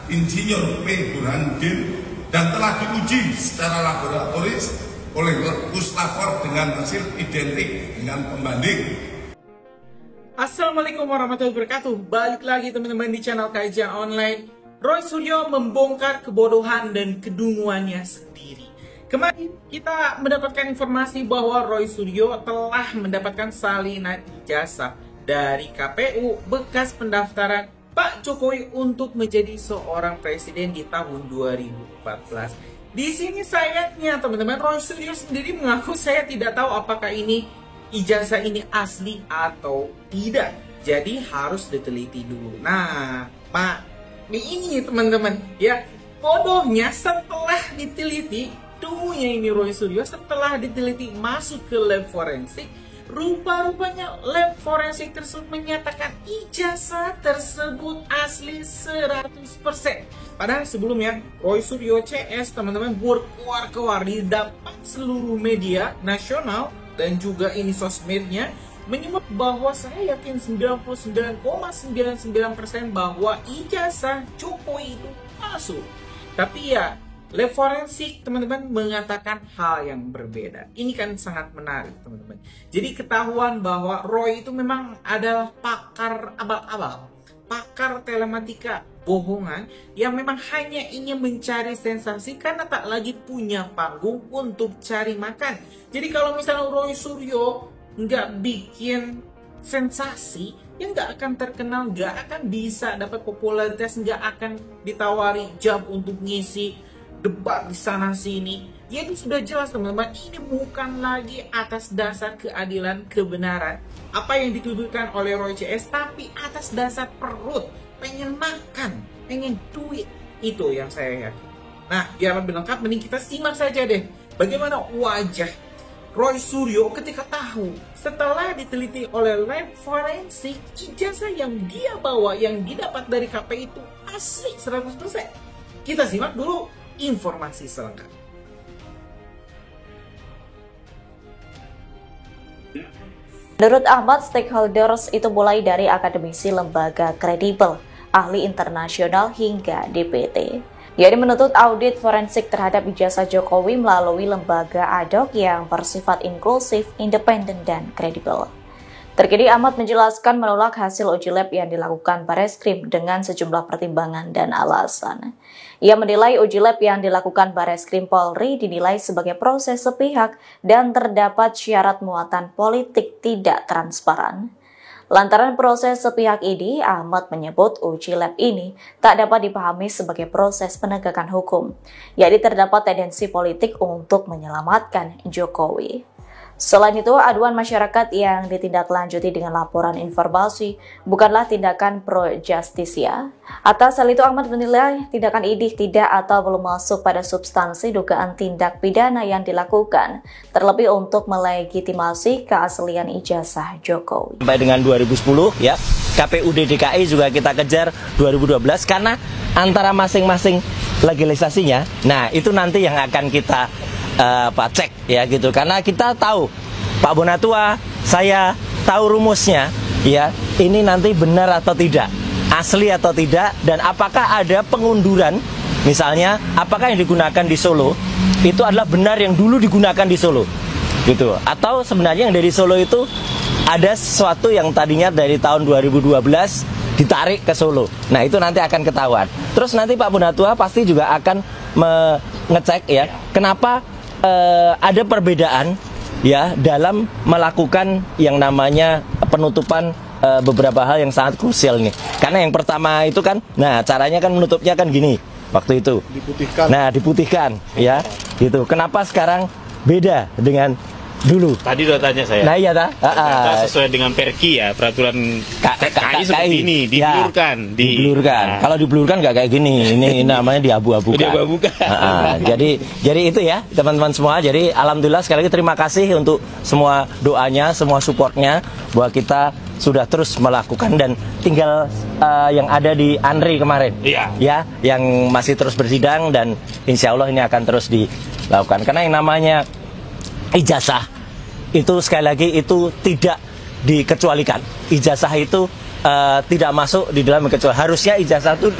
Insinyur P. Burhanuddin dan telah diuji secara laboratoris oleh puslapor dengan hasil identik dengan pembanding. Assalamualaikum warahmatullahi wabarakatuh. Balik lagi teman-teman di channel Kajian Online. Roy Suryo membongkar kebodohan dan kedunguannya sendiri. Kemarin kita mendapatkan informasi bahwa Roy Suryo telah mendapatkan salinan ijazah dari KPU bekas pendaftaran Pak Jokowi untuk menjadi seorang presiden di tahun 2014. Di sini sayangnya teman-teman, Roy Suryo sendiri mengaku saya tidak tahu apakah ini ijazah ini asli atau tidak. Jadi harus diteliti dulu. Nah, Pak, ini teman-teman ya, bodohnya setelah diteliti, tunggunya ini Roy Suryo setelah diteliti masuk ke lab forensik. Rupa-rupanya lab forensik tersebut menyatakan ijazah tersebut asli 100%. Padahal sebelumnya Roy Suryo CS teman-teman berkuar-kuar di depan seluruh media nasional dan juga ini sosmednya menyebut bahwa saya yakin 99,99% bahwa ijazah Jokowi itu masuk. Tapi ya, lab forensik teman-teman mengatakan hal yang berbeda. Ini kan sangat menarik teman-teman. Jadi ketahuan bahwa Roy itu memang adalah pakar abal-abal, pakar telematika bohongan yang memang hanya ingin mencari sensasi karena tak lagi punya panggung untuk cari makan. Jadi kalau misalnya Roy Suryo nggak bikin sensasi, ya nggak akan terkenal, nggak akan bisa dapat popularitas, nggak akan ditawari job untuk ngisi debat di sana sini. Ya itu sudah jelas teman-teman, ini bukan lagi atas dasar keadilan kebenaran apa yang dituduhkan oleh Roy CS, tapi atas dasar perut, pengen makan, pengen duit. Itu yang saya yakin. Nah, biar lebih lengkap mending kita simak saja deh bagaimana wajah Roy Suryo ketika tahu setelah diteliti oleh lab forensik ijazah yang dia bawa, yang didapat dari KPI itu asli 100%. Kita simak dulu informasi selengkapnya. Menurut Ahmad, stakeholders itu mulai dari akademisi lembaga kredibel, ahli internasional hingga DPT. Yakni menuntut audit forensik terhadap ijazah Jokowi melalui lembaga ad hoc yang bersifat inklusif, independen, dan kredibel. Terkini Ahmad menjelaskan menolak hasil uji lab yang dilakukan Bareskrim dengan sejumlah pertimbangan dan alasan. Ia menilai uji lab yang dilakukan Bareskrim Polri dinilai sebagai proses sepihak dan terdapat syarat muatan politik tidak transparan. Lantaran proses sepihak ini, Ahmad menyebut uji lab ini tak dapat dipahami sebagai proses penegakan hukum, yakni terdapat tendensi politik untuk menyelamatkan Jokowi. Selain itu, aduan masyarakat yang ditindaklanjuti dengan laporan informasi bukanlah tindakan pro-justisia. Atas hal itu, Ahmad menilai tindakan ini tidak atau belum masuk pada substansi dugaan tindak pidana yang dilakukan, terlebih untuk melegitimasi keaslian ijazah Jokowi. Sampai dengan 2010 ya, KPUD DKI juga kita kejar 2012 karena antara masing-masing legislasinya, nah itu nanti yang akan kita cek ya gitu, karena kita tahu Pak Bonatua, saya tahu rumusnya ya, ini nanti benar atau tidak, asli atau tidak, dan apakah ada pengunduran, misalnya apakah yang digunakan di Solo itu adalah benar yang dulu digunakan di Solo gitu, atau sebenarnya yang dari Solo itu ada sesuatu yang tadinya dari tahun 2012 ditarik ke Solo. Nah itu nanti akan ketahuan. Terus nanti Pak Bonatua pasti juga akan mengecek ya, kenapa ada perbedaan ya dalam melakukan yang namanya penutupan beberapa hal yang sangat krusial nih. Karena yang pertama itu kan, nah caranya kan menutupnya kan gini waktu itu. Diputihkan. Nah diputihkan ya, gitu. Kenapa sekarang beda dengan dulu? Tadi udah tanya saya. Nah iya sesuai dengan Perki ya, peraturan KI seperti ini diblurkan, diblurkan. Kalau diblurkan nggak kayak gini, ini namanya diabu-abukan. Jadi itu ya teman-teman semua. Jadi alhamdulillah sekali lagi terima kasih untuk semua doanya, semua supportnya bahwa kita sudah terus melakukan, dan tinggal yang ada di Andri kemarin, ya, yang masih terus bersidang, dan insya Allah ini akan terus dilakukan. Karena yang namanya ijazah itu sekali lagi itu tidak dikecualikan. Ijazah itu tidak masuk di dalam kecuali. Harusnya ijazah itu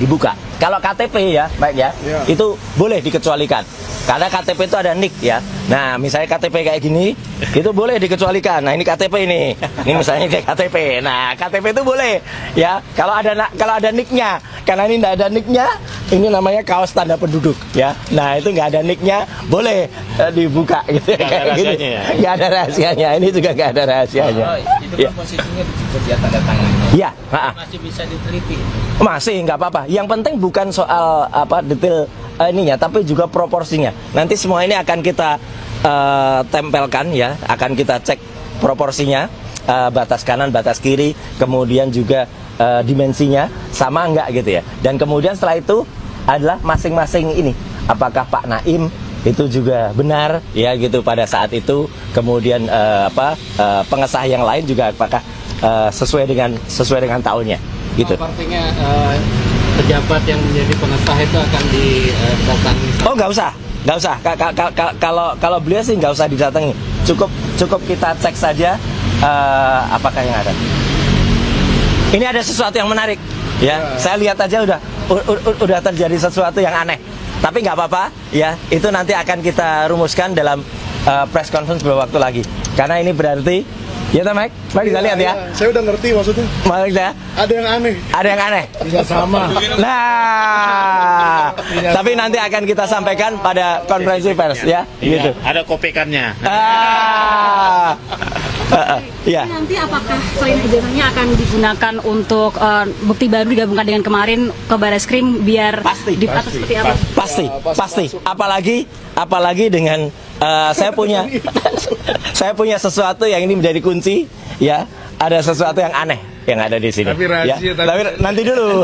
dibuka. Kalau KTP ya, baik ya, itu boleh dikecualikan. Karena KTP itu ada nick ya. Nah, misalnya KTP kayak gini, itu boleh dikecualikan. Nah, ini KTP ini. Ini misalnya kayak KTP. Nah, KTP itu boleh ya. Kalau ada nicknya. Karena ini tidak ada nicknya, ini namanya kaos tanda penduduk ya. Nah, itu nggak ada nicknya, boleh dibuka gitu. Nggak ada rahasianya ya? Nggak ada rahasianya. Ini juga nggak ada rahasianya. Itu kan posisinya disebut ya tanda tangan. Iya, Masih bisa diteliti. masih nggak apa-apa. Yang penting bukan soal detail ininya, tapi juga proporsinya. Nanti semua ini akan kita tempelkan ya, akan kita cek proporsinya, batas kanan, batas kiri, kemudian juga dimensinya sama enggak gitu ya. Dan kemudian setelah itu adalah masing-masing ini, apakah Pak Naim itu juga benar ya gitu pada saat itu, kemudian pengesah yang lain juga apakah sesuai dengan tahunnya gitu. Artinya pejabat yang menjadi pengesah itu akan didatangi. Oh, nggak usah. Kalau beliau sih nggak usah didatangi. Cukup kita cek saja apakah yang ada. Ini ada sesuatu yang menarik, ya. Saya lihat aja udah terjadi sesuatu yang aneh. Tapi nggak apa-apa, ya. Itu nanti akan kita rumuskan dalam press conference beberapa waktu lagi. Karena ini berarti, ya Mike, bisa lihat ya. Saya udah ngerti maksudnya. Maksudnya? Ada yang aneh. Ada yang aneh. Tidak sama. Nah, tapi nanti akan kita sampaikan pada konferensi pers, ya. Gitu. Ada kopekannya. Ya. Nanti apakah selain ijazahnya akan digunakan untuk bukti baru digabungkan dengan kemarin ke Barreskrim biar atau seperti apa? Pasti. Apalagi dengan saya punya sesuatu yang ini menjadi kunci, ya. Ada sesuatu yang aneh yang ada di sini. Tapi rahasia, ya. Tapi nanti dulu.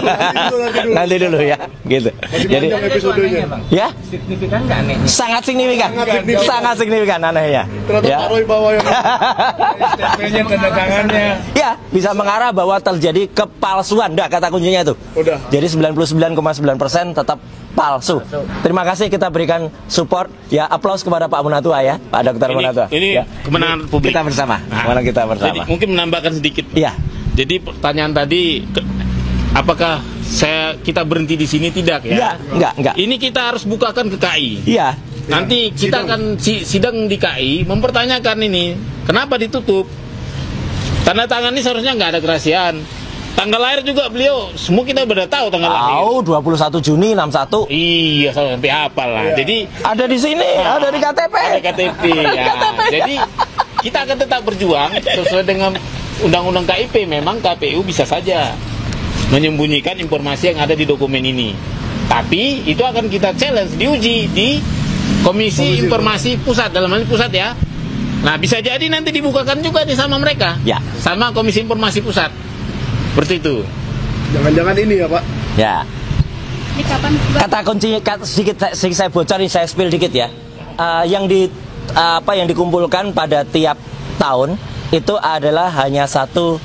Nanti dulu ya, gitu. Jadi episodenya. ya, Signifikan nggak aneh? sangat signifikan anehnya. Ternyata Ya. Pak Roy bawa yang STP-nya tanda tangannya. Ya, bisa mengarah bahwa terjadi kepalsuan. Udah kata kuncinya itu. Udah. Jadi 99,9% tetap palsu. Terima kasih, kita berikan support. Ya, aplaus kepada Pak Munatua ya, Pak Dr. Munatua. Ini ya. kemenangan publik. Kita bersama. Nah, Kemenangan kita bersama. Jadi mungkin menambahkan sedikit. Iya. Jadi pertanyaan tadi, apakah kita berhenti di sini? Tidak ya? Enggak. Ini kita harus bukakan ke KI. Iya. Nanti kita akan sidang di KI mempertanyakan ini, kenapa ditutup? Tanda tangan ini seharusnya nggak ada kerahasiaan. Tanggal lahir juga beliau, semua kita udah tahu tanggal lahir. Tahu 21 Juni 61. Iya, sampai hafal lah. Jadi Ada di sini, ada di KTP. ada KTP. Ya. Jadi kita akan tetap berjuang sesuai dengan Undang-Undang KIP. Memang KPU bisa saja menyembunyikan informasi yang ada di dokumen ini. Tapi itu akan kita challenge, diuji di Komisi Informasi Pusat, dalam hal ini pusat ya. Nah, bisa jadi nanti dibukakan juga nih sama mereka. Ya. Sama Komisi Informasi Pusat. Seperti itu. jangan-jangan ini ya Pak. Ya. Ini kapan? Kata kuncinya sedikit saya bocorin, saya spill dikit ya. Yang dikumpulkan pada tiap tahun itu adalah hanya satu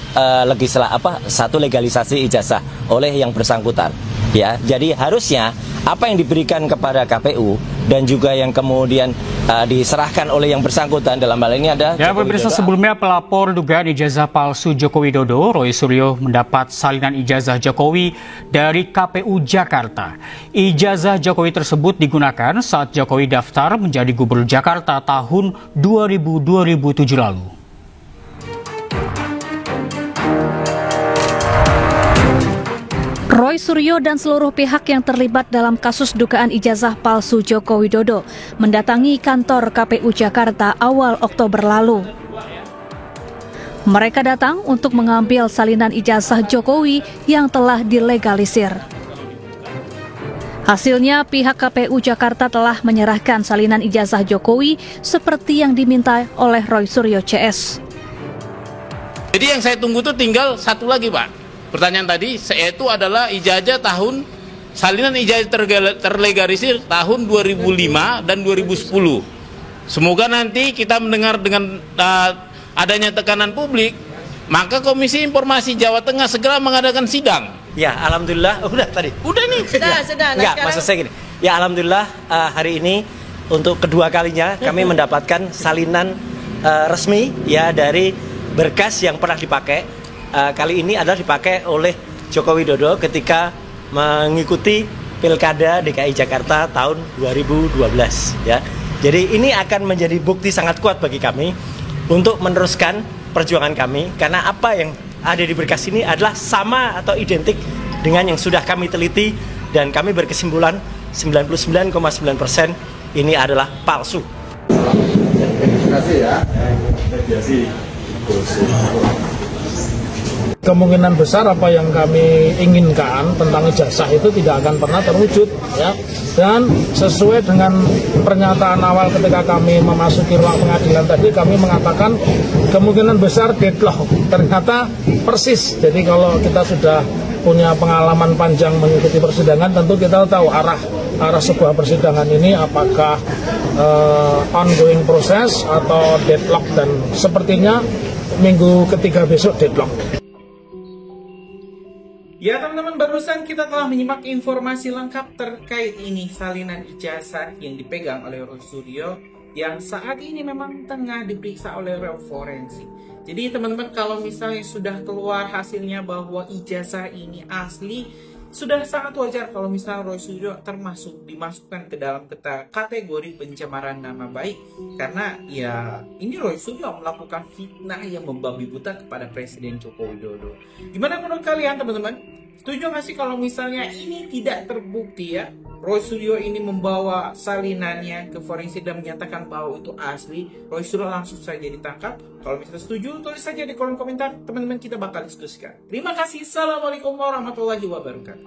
legalisasi ijazah oleh yang bersangkutan. Ya, jadi harusnya apa yang diberikan kepada KPU dan juga yang kemudian diserahkan oleh yang bersangkutan dalam hal ini ada. Ya, pemirsa, sebelumnya pelapor dugaan ijazah palsu Joko Widodo, Roy Suryo, mendapat salinan ijazah Jokowi dari KPU Jakarta. Ijazah Jokowi tersebut digunakan saat Jokowi daftar menjadi Gubernur Jakarta tahun 2007 lalu. Roy Suryo dan seluruh pihak yang terlibat dalam kasus dugaan ijazah palsu Joko Widodo mendatangi kantor KPU Jakarta awal Oktober lalu. Mereka datang untuk mengambil salinan ijazah Jokowi yang telah dilegalisir. Hasilnya, pihak KPU Jakarta telah menyerahkan salinan ijazah Jokowi seperti yang diminta oleh Roy Suryo CS. Jadi yang saya tunggu itu tinggal satu lagi, Pak. Pertanyaan tadi, yaitu adalah salinan ijazah terlegalisir tahun 2005 dan 2010. Semoga nanti kita mendengar dengan adanya tekanan publik, maka Komisi Informasi Jawa Tengah segera mengadakan sidang. Ya, alhamdulillah. Udah tadi. Udah nih. Sudah. Enggak, maksud saya gini. Ya, alhamdulillah hari ini untuk kedua kalinya kami mendapatkan salinan resmi ya dari berkas yang pernah dipakai. Kali ini adalah dipakai oleh Joko Widodo ketika mengikuti Pilkada DKI Jakarta tahun 2012 ya. Jadi ini akan menjadi bukti sangat kuat bagi kami untuk meneruskan perjuangan kami, karena apa yang ada di berkas ini adalah sama atau identik dengan yang sudah kami teliti, dan kami berkesimpulan 99,9% ini adalah palsu. Kemungkinan besar apa yang kami inginkan tentang ijazah itu tidak akan pernah terwujud ya. Dan sesuai dengan pernyataan awal ketika kami memasuki ruang pengadilan tadi, kami mengatakan kemungkinan besar deadlock. Ternyata persis. Jadi kalau kita sudah punya pengalaman panjang mengikuti persidangan, tentu kita tahu arah sebuah persidangan ini apakah ongoing proses atau deadlock, dan sepertinya minggu ketiga besok deadlock. Ya teman-teman, barusan kita telah menyimak informasi lengkap terkait ini salinan ijazah yang dipegang oleh Roy Suryo yang saat ini memang tengah diperiksa oleh lab forensik. Jadi teman-teman, kalau misalnya sudah keluar hasilnya bahwa ijazah ini asli, sudah sangat wajar kalau misalnya Roy Suryo dimasukkan ke dalam kategori pencemaran nama baik, karena ya ini Roy Suryo melakukan fitnah yang membabi buta kepada Presiden Joko Widodo. Gimana menurut kalian teman-teman? Setuju nggak sih kalau misalnya ini tidak terbukti ya, Roy Suryo ini membawa salinannya ke forensik dan menyatakan bahwa itu asli, Roy Suryo langsung saja ditangkap? Kalau misalnya setuju, tulis saja di kolom komentar, teman-teman kita bakal diskusikan. Terima kasih, Assalamualaikum warahmatullahi wabarakatuh.